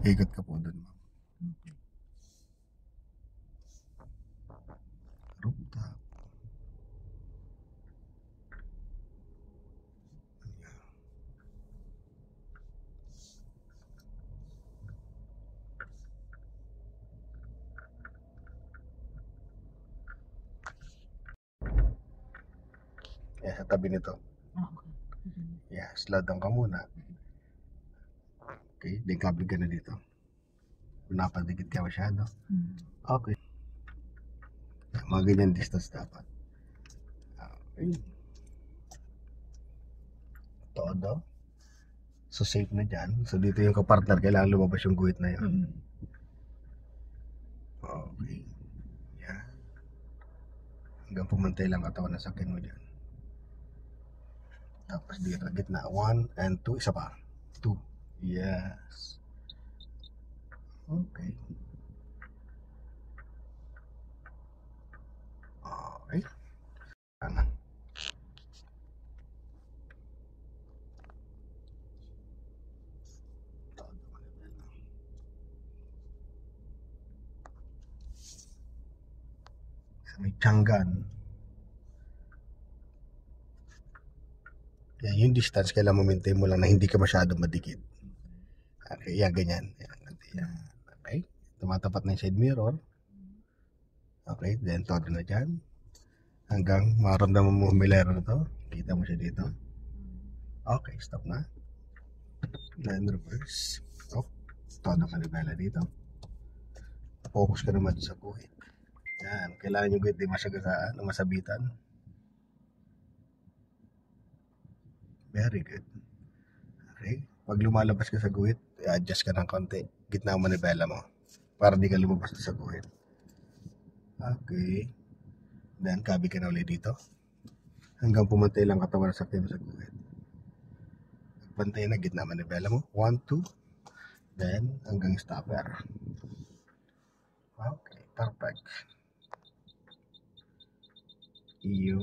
Ikot ka po doon, ma'am. Rooftop. Yeah, sa tabi nito. Yeah, slow down ka muna. Okay, then kabig ka na dito. Napadikit ka masyado. Okay. Mga ganyan distance dapat. Okay. Todo. So safe na dyan. So dito yung kapartner, kailangan lumabas yung guhit na yun. Okay. Yeah. Hanggang pumantay lang katawan na sakyan mo dyan. Tapos dito, gitna. 1 and 2. Isa pa. 2. Yes. Okay. Okay. Ano? Sa may tiyanggan. Yan, yung distance, kailangan mo-maintain mo lang na hindi ka masyado madikit. Okay, yan, ganyan. Yan. Okay. Tumatapat na yung side mirror. Okay, then todo na dyan. Hanggang maramdaman mo humilera na to. Kita mo siya dito. Okay, stop na. Then reverse. Stop. Todo manibela dito. Focus ka naman sa guhit. Yan, kailangan yung guhit di masagasaan o masabitan. Very good. Okay, pag lumalabas ka sa guhit, adjust ka ng konti. Gitna ang manibela mo. Para di ka lumabas sa guhit. Okay. Then, kabi ka na ulit dito. Hanggang pumantay lang katawan sa sakyan mo sa guhit. Pantay na gitna manibela mo. 1, 2. Then, hanggang stopper. Okay, perfect. Iyo.